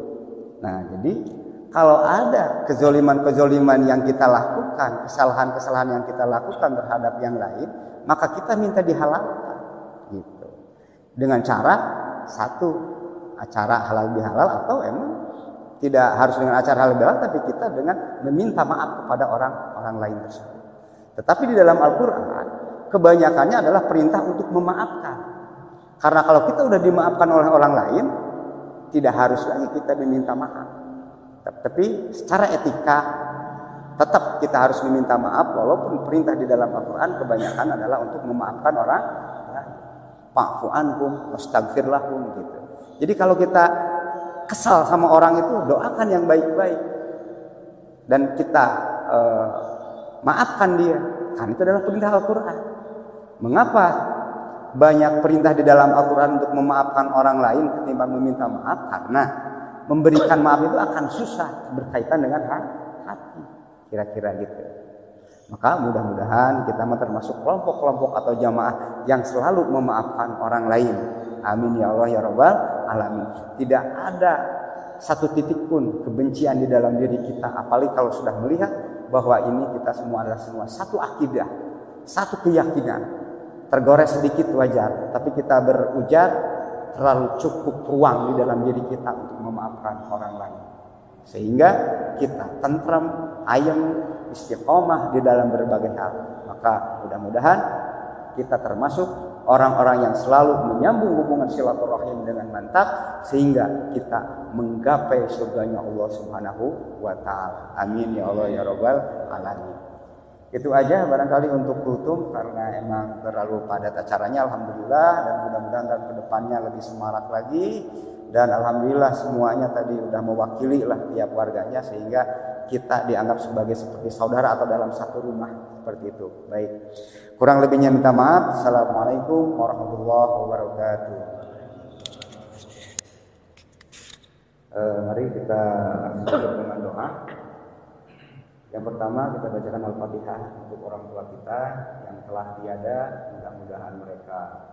Nah, jadi kalau ada kezoliman-kezoliman yang kita lakukan, kesalahan-kesalahan yang kita lakukan terhadap yang lain, maka kita minta dihalalkan gitu. Dengan cara satu, acara halal bihalal, atau emang tidak harus dengan acara halal bihalal, tapi kita dengan meminta maaf kepada orang lain tersebut. Tetapi di dalam Al-Quran kebanyakannya adalah perintah untuk memaafkan. Karena kalau kita sudah dimaafkan oleh orang lain, tidak harus lagi kita meminta maaf. Tapi secara etika tetap kita harus meminta maaf, walaupun perintah di dalam Al-Quran kebanyakan adalah untuk memaafkan orang. Fa'fu anhum wastaghfir lahum gitu. Jadi kalau kita kesal sama orang itu, doakan yang baik-baik dan kita maafkan dia. Kan itu adalah perintah Al-Quran. Mengapa banyak perintah di dalam Al-Quran untuk memaafkan orang lain ketimbang meminta maaf, karena memberikan maaf itu akan susah berkaitan dengan hati, kira-kira gitu. Maka mudah-mudahan kita termasuk kelompok-kelompok atau jamaah yang selalu memaafkan orang lain. Amin ya Allah ya Rabbal Alamin. Tidak ada satu titik pun kebencian di dalam diri kita, apalagi kalau sudah melihat bahwa ini kita semua adalah semua satu akidah, satu keyakinan. Tergores sedikit wajar, tapi kita berujar terlalu cukup ruang di dalam diri kita untuk memaafkan orang lain, sehingga kita tentram, ayem, istiqomah di dalam berbagai hal. Maka mudah-mudahan kita termasuk orang-orang yang selalu menyambung hubungan silaturahim dengan mantap, sehingga kita menggapai surganya Allah Subhanahu wa Ta'ala. Amin ya Allah ya Rabbal Alamin. Itu aja barangkali untuk kultum, karena emang terlalu padat acaranya. Alhamdulillah, dan mudah-mudahan dan kedepannya lebih semarak lagi. Dan alhamdulillah semuanya tadi udah mewakili lah tiap warganya, sehingga kita dianggap sebagai seperti saudara atau dalam satu rumah, seperti itu. Baik, kurang lebihnya minta maaf. Assalamualaikum warahmatullahi wabarakatuh. Mari kita langsung tutup dengan doa. Yang pertama kita bacakan Al-Fatihah untuk orang tua kita yang telah tiada, mudah-mudahan mereka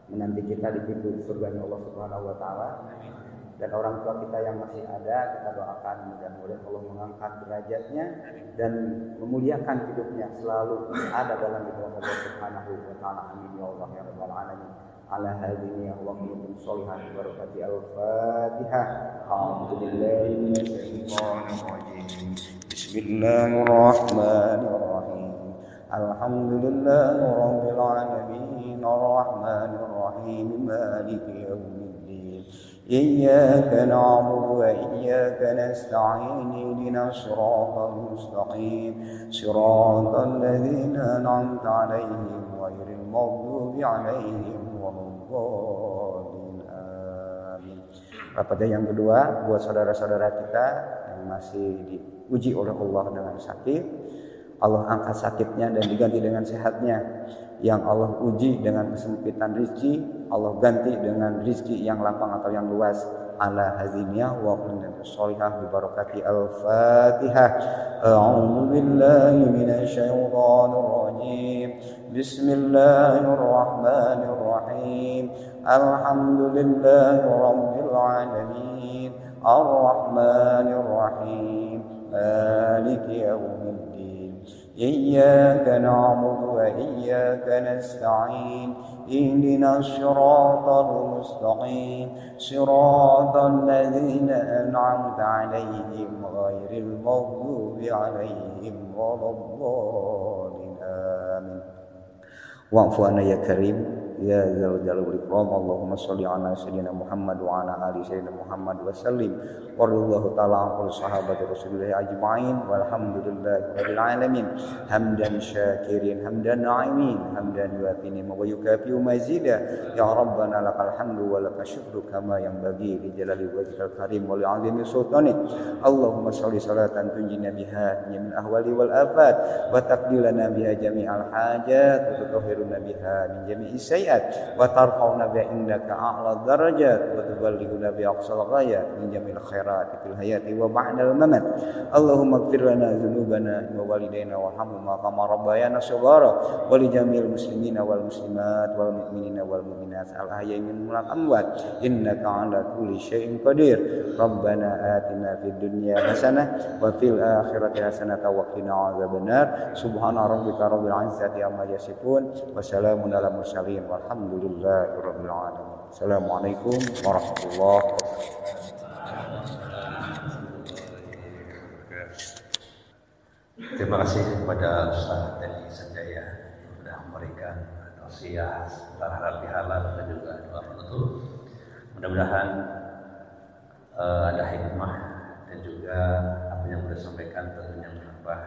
menanti kita di pintu surganya Allah Subhanahu wa Ta'ala. Dan orang tua kita yang masih ada, kita doakan mudah-mudahan Allah mengangkat derajatnya dan memuliakan hidupnya, selalu ada dalam hidupnya Allah Subhanahu wa Ta'ala. Amin ya Allah ya Rabbal Alamin. Ala hadhihi wa qulutin sholihat barakati al-Fatihah. Alhamdulillahi minasyaitonir rajim. Bismillahirrahmanirrahim. Alhamdulillahi rabbil alamin arrahmanir rahim maliki yaumiddin. Iyyaka na'budu wa iyyaka nasta'in ihdinas siratal mustaqim siratal ladzina an'amta 'alaihim ghairil maghdubi 'alaihim waladdallin. Amin. Pada yang kedua, buat saudara-saudara kita yang masih diuji oleh Allah dengan sakit, Allah angkat sakitnya dan diganti dengan sehatnya. Yang Allah uji dengan kesempitan rizki, Allah ganti dengan rizki yang lapang atau yang luas. Ala hazimiyah wa qulnatus sholihah bi barakati al-Fatihah. A'udzu billahi minasy syaithanir rajim. Bismillahirrahmanirrahim. Alhamdulillahi rabbil alamin. Ar-Rahmanir Rahim. Maliki yaumiddin. Iyyaka na'budu wa iyyaka nasta'in. Ihdinas siratal mustaqim. Siratal ladzina an'amta 'alaihim ghairil maghdubi 'alaihim waladdallin. Amin. Wa'fu anna ya karim ya dzal jalali wal ikram. Allahumma shalli ala sayyidina Muhammad wa ala ali sayyidina Muhammad wa sallim. Wallahu ta'ala an sahabati Rasulillah ajma'in walhamdulillahi rabbil alamin. Hamdan syakirin hamdan na'imin hamdan yuafini wa yukafi mazida. Ya rabbana lakal hamdu wa lakal syukru kama yanbaghi li jalali wajhikal karim wa li 'azimi sultanik. Allahumma shalli salatan tunjina biha min ahwali wal afat wa taqdilana biha jami'al hajat wa tutahhiruna biha min jami'is sayyi'at wa tarfa'una biha indaka a'la darajat wa tuballighuna bi aqsal ghayat min jami'il khairat fil hayati wa ba'dal mamat. Allahumma ighfir lana dzunubana wa walidayna warhamhuma kama rabbayana shaghara wa li jami'il muslimina wal muslimat wal mu'minina wal mu'minat al ahya'i minhum wal amwat innaka 'ala kulli syai'in qadir. Rabbana atina fid dunya hasanah wa fil akhirati hasanah wa qina 'adzabannar. Subhana rabbika rabbil 'izzati amma yasifun wa salamun alal mursalin walhamdulillahi rabbil alamin. Assalamualaikum warahmatullahi wabarakatuh. Terima kasih kepada Ustaz Deni Sanjaya yang sudah memberikan tausiah seputar halal bihalal dan juga doa penutup. Mudah-mudahan ada hikmah dan juga apa yang sudah disampaikan tentunya menambah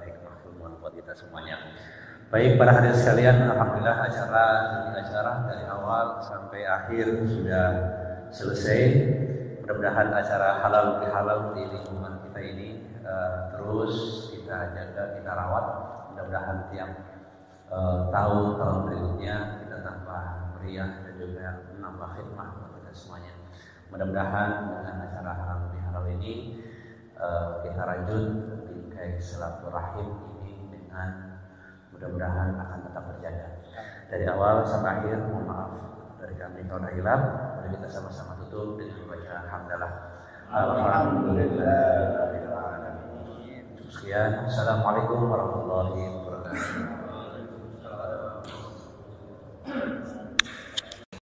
hikmah ilmu buat kita semuanya. Baik para hadirin sekalian, alhamdulillah acara dari awal sampai akhir sudah selesai. Mudah-mudahan acara halal bihalal di lingkungan kita ini terus kita jaga, kita rawat. Mudah-mudahan tiap tahun berikutnya kita tambah meriah dan juga menambah khidmah buat kita semuanya. Mudah-mudahan dengan acara halal bihalal ini kita lanjut bingkai silaturahim ini dengan mudah-mudahan akan tetap terjaga. Dari awal sampai akhir, mohon maaf dari kami kalau ada hilang. Mari kita sama-sama tutup dengan membaca hamdalah. Alhamdulillah. Cukup sekian. Assalamualaikum warahmatullahi wabarakatuh.